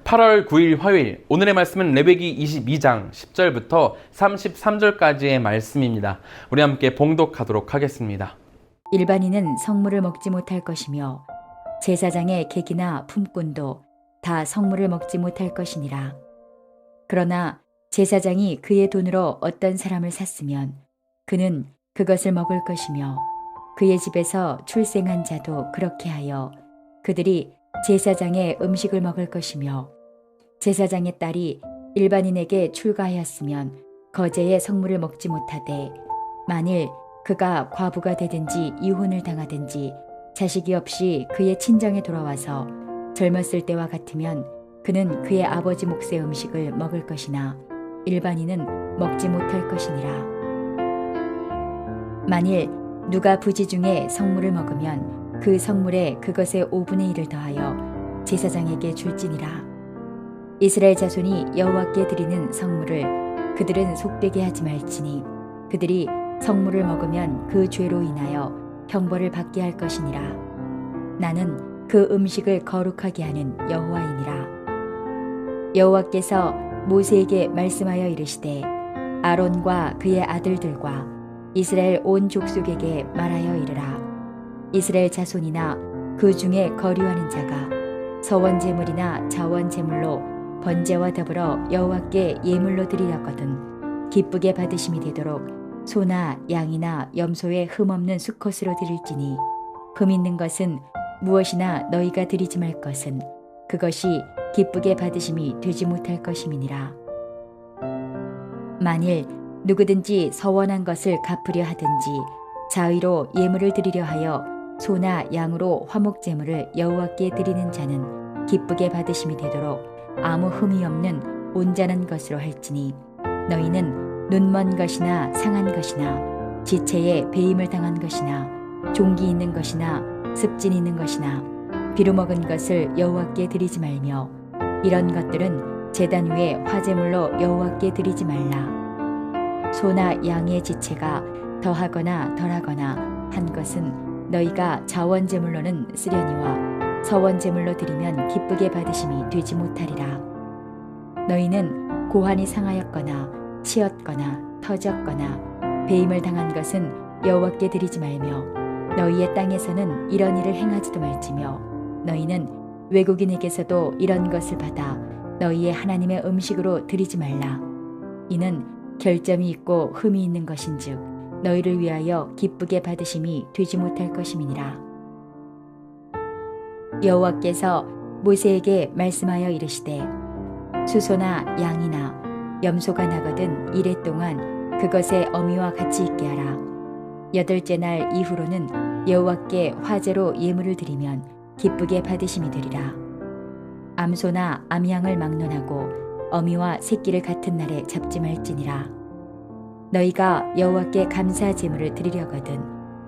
8월 9일 화요일, 오늘의 말씀은 레위기 22장 10절부터 33절까지의 말씀입니다. 우리 함께 봉독하도록 하겠습니다. 일반인은 성물을 먹지 못할 것이며 제사장의 객이나 품꾼도 다 성물을 먹지 못할 것이니라. 그러나 제사장이 그의 돈으로 어떤 사람을 샀으면 그는 그것을 먹을 것이며 그의 집에서 출생한 자도 그렇게 하여 그들이 제사장의 음식을 먹을 것이며 제사장의 딸이 일반인에게 출가하였으면 거제의 성물을 먹지 못하되 만일 그가 과부가 되든지 이혼을 당하든지 자식이 없이 그의 친정에 돌아와서 젊었을 때와 같으면 그는 그의 아버지 몫의 음식을 먹을 것이나 일반인은 먹지 못할 것이니라. 만일 누가 부지 중에 성물을 먹으면 그 성물에 그것의 5분의 1을 더하여 제사장에게 줄지니라. 이스라엘 자손이 여호와께 드리는 성물을 그들은 속되게 하지 말지니 그들이 성물을 먹으면 그 죄로 인하여 형벌을 받게 할 것이니라. 나는 그 음식을 거룩하게 하는 여호와이니라. 여호와께서 모세에게 말씀하여 이르시되 아론과 그의 아들들과 이스라엘 온 족속에게 말하여 이르라. 이스라엘 자손이나 그 중에 거류하는 자가 서원 제물이나 자원 제물로 번제와 더불어 여호와께 예물로 드리려거든 기쁘게 받으심이 되도록 소나 양이나 염소의 흠 없는 수컷으로 드릴지니 흠 있는 것은 무엇이나 너희가 드리지 말 것은 그것이 기쁘게 받으심이 되지 못할 것임이니라. 만일 누구든지 서원한 것을 갚으려 하든지 자의로 예물을 드리려 하여 소나 양으로 화목 제물을 여호와께 드리는 자는 기쁘게 받으심이 되도록 아무 흠이 없는 온전한 것으로 할지니 너희는 눈먼 것이나 상한 것이나 지체에 배임을 당한 것이나 종기 있는 것이나 습진 있는 것이나 비루먹은 것을 여호와께 드리지 말며 이런 것들은 제단 위에 화제물로 여호와께 드리지 말라. 소나 양의 지체가 더하거나 덜하거나 한 것은 너희가 자원제물로는 쓰려니와 서원제물로 드리면 기쁘게 받으심이 되지 못하리라. 너희는 고환이 상하였거나 치었거나 터졌거나 배임을 당한 것은 여호와께 드리지 말며 너희의 땅에서는 이런 일을 행하지도 말지며 너희는 외국인에게서도 이런 것을 받아 너희의 하나님의 음식으로 드리지 말라. 이는 결점이 있고 흠이 있는 것인즉 너희를 위하여 기쁘게 받으심이 되지 못할 것임이니라. 여호와께서 모세에게 말씀하여 이르시되 수소나 양이나 염소가 나거든 이레 동안 그것의 어미와 같이 있게 하라. 8째 날 이후로는 여호와께 화제로 예물을 드리면 기쁘게 받으심이 되리라. 암소나 암양을 막론하고 어미와 새끼를 같은 날에 잡지 말지니라. 너희가 여호와께 감사 제물을 드리려거든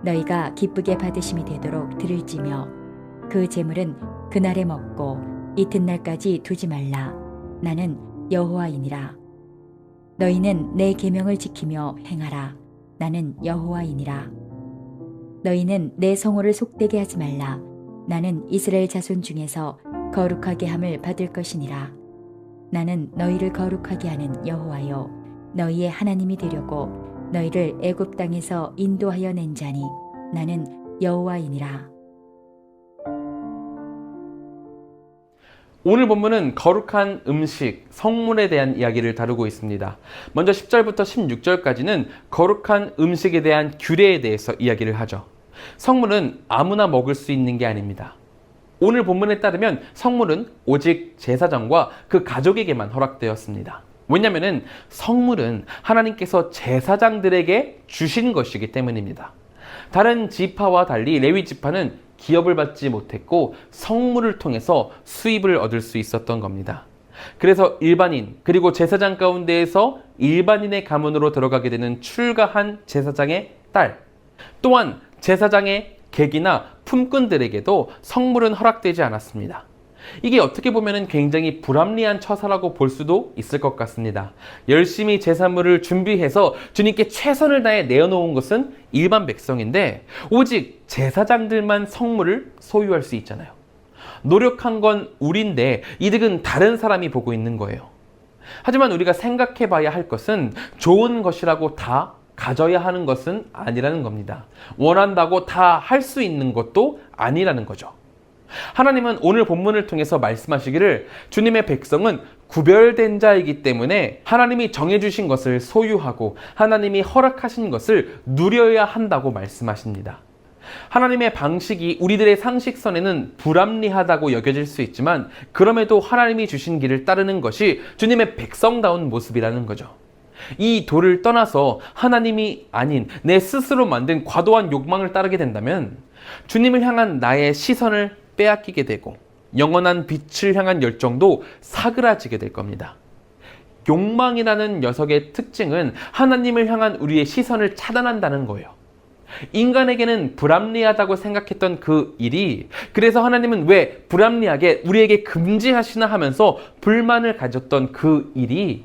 너희가 기쁘게 받으심이 되도록 드릴지며 그 제물은 그날에 먹고 이튿날까지 두지 말라. 나는 여호와이니라. 너희는 내 계명을 지키며 행하라. 나는 여호와이니라. 너희는 내 성호를 속되게 하지 말라. 나는 이스라엘 자손 중에서 거룩하게 함을 받을 것이니라. 나는 너희를 거룩하게 하는 여호와요 너희의 하나님이 되려고 너희를 애굽 땅에서 인도하여 낸 자니 나는 여호와이니라. 오늘 본문은 거룩한 음식, 성물에 대한 이야기를 다루고 있습니다. 먼저 10절부터 16절까지는 거룩한 음식에 대한 규례에 대해서 이야기를 하죠. 성물은 아무나 먹을 수 있는 게 아닙니다. 오늘 본문에 따르면 성물은 오직 제사장과 그 가족에게만 허락되었습니다. 왜냐하면 성물은 하나님께서 제사장들에게 주신 것이기 때문입니다. 다른 지파와 달리 레위 지파는 기업을 받지 못했고 성물을 통해서 수입을 얻을 수 있었던 겁니다. 그래서 일반인 그리고 제사장 가운데에서 일반인의 가문으로 들어가게 되는 출가한 제사장의 딸 또한 제사장의 객이나 품꾼들에게도 성물은 허락되지 않았습니다. 이게 어떻게 보면 굉장히 불합리한 처사라고 볼 수도 있을 것 같습니다. 열심히 제사물을 준비해서 주님께 최선을 다해 내어놓은 것은 일반 백성인데 오직 제사장들만 성물을 소유할 수 있잖아요. 노력한 건 우린데 이득은 다른 사람이 보고 있는 거예요. 하지만 우리가 생각해 봐야 할 것은 좋은 것이라고 다 가져야 하는 것은 아니라는 겁니다. 원한다고 다 할 수 있는 것도 아니라는 거죠. 하나님은 오늘 본문을 통해서 말씀하시기를 주님의 백성은 구별된 자이기 때문에 하나님이 정해주신 것을 소유하고 하나님이 허락하신 것을 누려야 한다고 말씀하십니다. 하나님의 방식이 우리들의 상식선에는 불합리하다고 여겨질 수 있지만 그럼에도 하나님이 주신 길을 따르는 것이 주님의 백성다운 모습이라는 거죠. 이 도를 떠나서 하나님이 아닌 내 스스로 만든 과도한 욕망을 따르게 된다면 주님을 향한 나의 시선을 빼앗기게 되고 영원한 빛을 향한 열정도 사그라지게 될 겁니다. 욕망이라는 녀석의 특징은 하나님을 향한 우리의 시선을 차단한다는 거예요. 인간에게는 불합리하다고 생각했던 그 일이 그래서 하나님은 왜 불합리하게 우리에게 금지하시나 하면서 불만을 가졌던 그 일이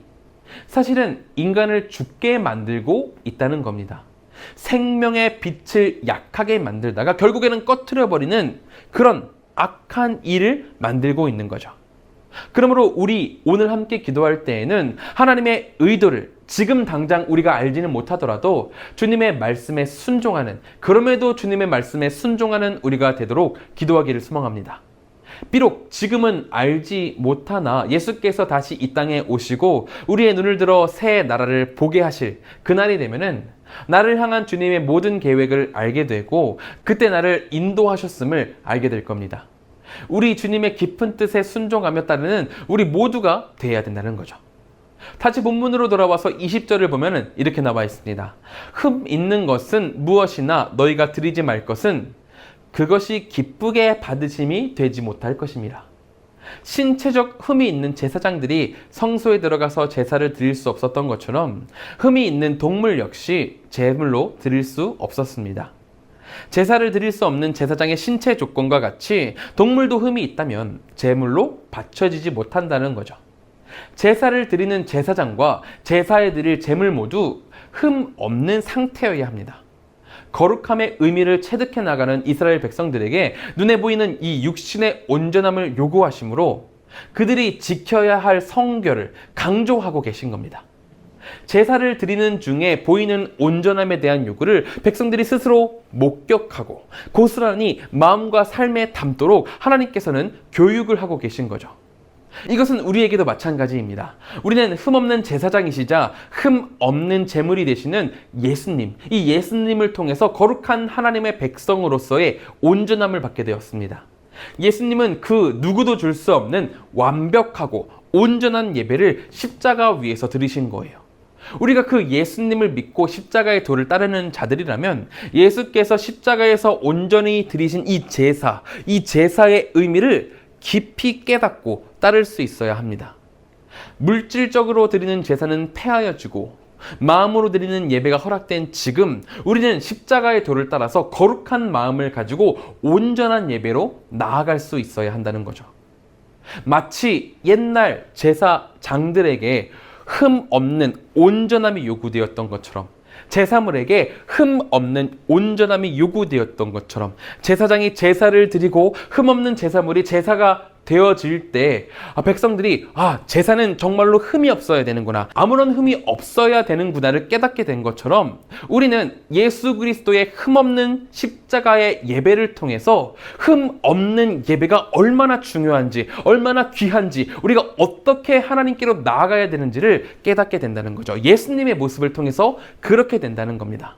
사실은 인간을 죽게 만들고 있다는 겁니다. 생명의 빛을 약하게 만들다가 결국에는 꺼트려버리는 그런 악한 일을 만들고 있는 거죠. 그러므로 우리 오늘 함께 기도할 때에는 하나님의 의도를 지금 당장 우리가 알지는 못하더라도 주님의 말씀에 순종하는, 그럼에도 주님의 말씀에 순종하는 우리가 되도록 기도하기를 소망합니다. 비록 지금은 알지 못하나 예수께서 다시 이 땅에 오시고 우리의 눈을 들어 새 나라를 보게 하실 그날이 되면은 나를 향한 주님의 모든 계획을 알게 되고 그때 나를 인도하셨음을 알게 될 겁니다. 우리 주님의 깊은 뜻에 순종하며 따르는 우리 모두가 되어야 된다는 거죠. 다시 본문으로 돌아와서 20절을 보면 이렇게 나와 있습니다. 흠 있는 것은 무엇이나 너희가 드리지 말 것은 그것이 기쁘게 받으심이 되지 못할 것입니다. 신체적 흠이 있는 제사장들이 성소에 들어가서 제사를 드릴 수 없었던 것처럼 흠이 있는 동물 역시 제물로 드릴 수 없었습니다. 제사를 드릴 수 없는 제사장의 신체 조건과 같이 동물도 흠이 있다면 제물로 바쳐지지 못한다는 거죠. 제사를 드리는 제사장과 제사에 드릴 제물 모두 흠 없는 상태여야 합니다. 거룩함의 의미를 체득해 나가는 이스라엘 백성들에게 눈에 보이는 이 육신의 온전함을 요구하시므로 그들이 지켜야 할 성결을 강조하고 계신 겁니다. 제사를 드리는 중에 보이는 온전함에 대한 요구를 백성들이 스스로 목격하고 고스란히 마음과 삶에 담도록 하나님께서는 교육을 하고 계신 거죠. 이것은 우리에게도 마찬가지입니다. 우리는 흠없는 제사장이시자 흠없는 제물이 되시는 예수님, 이 예수님을 통해서 거룩한 하나님의 백성으로서의 온전함을 받게 되었습니다. 예수님은 그 누구도 줄 수 없는 완벽하고 온전한 예배를 십자가 위에서 드리신 거예요. 우리가 그 예수님을 믿고 십자가의 도를 따르는 자들이라면 예수께서 십자가에서 온전히 드리신 이 제사의 의미를 깊이 깨닫고 따를 수 있어야 합니다. 물질적으로 드리는 제사는 폐하여지고 마음으로 드리는 예배가 허락된 지금 우리는 십자가의 도를 따라서 거룩한 마음을 가지고 온전한 예배로 나아갈 수 있어야 한다는 거죠. 마치 옛날 제사장들에게 흠 없는 온전함이 요구되었던 것처럼 제사물에게 흠 없는 온전함이 요구되었던 것처럼 제사장이 제사를 드리고 흠 없는 제사물이 제사가 되어질 때 백성들이 제사는 정말로 흠이 없어야 되는구나, 아무런 흠이 없어야 되는구나를 깨닫게 된 것처럼 우리는 예수 그리스도의 흠 없는 십자가의 예배를 통해서 흠 없는 예배가 얼마나 중요한지, 얼마나 귀한지, 우리가 어떻게 하나님께로 나아가야 되는지를 깨닫게 된다는 거죠. 예수님의 모습을 통해서 그렇게 된다는 겁니다.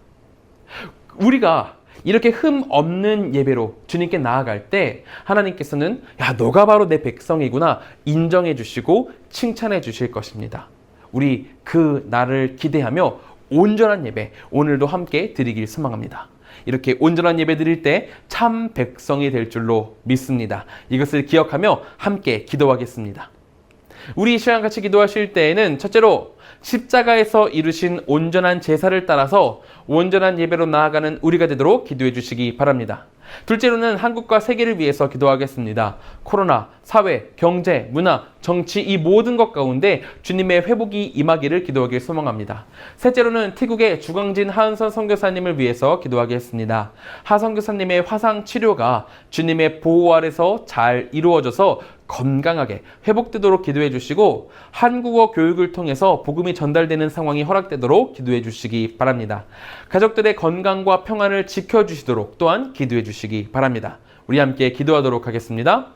우리가 이렇게 흠 없는 예배로 주님께 나아갈 때 하나님께서는 너가 바로 내 백성이구나 인정해 주시고 칭찬해 주실 것입니다. 우리 그 날을 기대하며 온전한 예배 오늘도 함께 드리길 소망합니다. 이렇게 온전한 예배 드릴 때 참 백성이 될 줄로 믿습니다. 이것을 기억하며 함께 기도하겠습니다. 우리 이 시간 같이 기도하실 때에는 첫째로 십자가에서 이루신 온전한 제사를 따라서 온전한 예배로 나아가는 우리가 되도록 기도해 주시기 바랍니다. 둘째로는 한국과 세계를 위해서 기도하겠습니다. 코로나, 사회, 경제, 문화, 정치 이 모든 것 가운데 주님의 회복이 임하기를 기도하길 소망합니다. 셋째로는 태국의 주광진 하은선 선교사님을 위해서 기도하겠습니다. 하 선교사님의 화상 치료가 주님의 보호 아래서 잘 이루어져서 건강하게 회복되도록 기도해 주시고 한국어 교육을 통해서 복음이 전달되는 상황이 허락되도록 기도해 주시기 바랍니다. 가족들의 건강과 평안을 지켜주시도록 또한 기도해 주시기 바랍니다. 우리 함께 기도하도록 하겠습니다.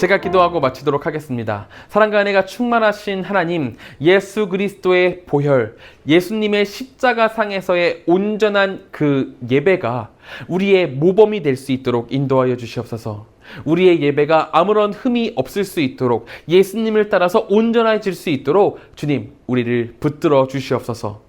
제가 기도하고 마치도록 하겠습니다. 사랑과 은혜가 충만하신 하나님, 예수 그리스도의 보혈, 예수님의 십자가상에서의 온전한 그 예배가 우리의 모범이 될 수 있도록 인도하여 주시옵소서. 우리의 예배가 아무런 흠이 없을 수 있도록 예수님을 따라서 온전해질 수 있도록 주님, 우리를 붙들어 주시옵소서.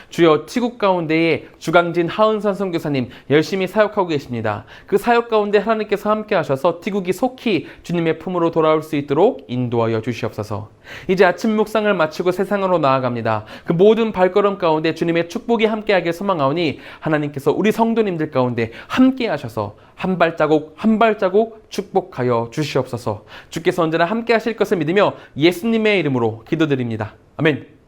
주여, 티국 가운데에 주광진 하은선 선교사님 열심히 사역하고 계십니다. 그 사역 가운데 하나님께서 함께 하셔서 티국이 속히 주님의 품으로 돌아올 수 있도록 인도하여 주시옵소서. 이제 아침 묵상을 마치고 세상으로 나아갑니다. 그 모든 발걸음 가운데 주님의 축복이 함께하길 소망하오니 하나님께서 우리 성도님들 가운데 함께 하셔서 한 발자국 한 발자국 축복하여 주시옵소서. 주께서 언제나 함께 하실 것을 믿으며 예수님의 이름으로 기도드립니다. 아멘.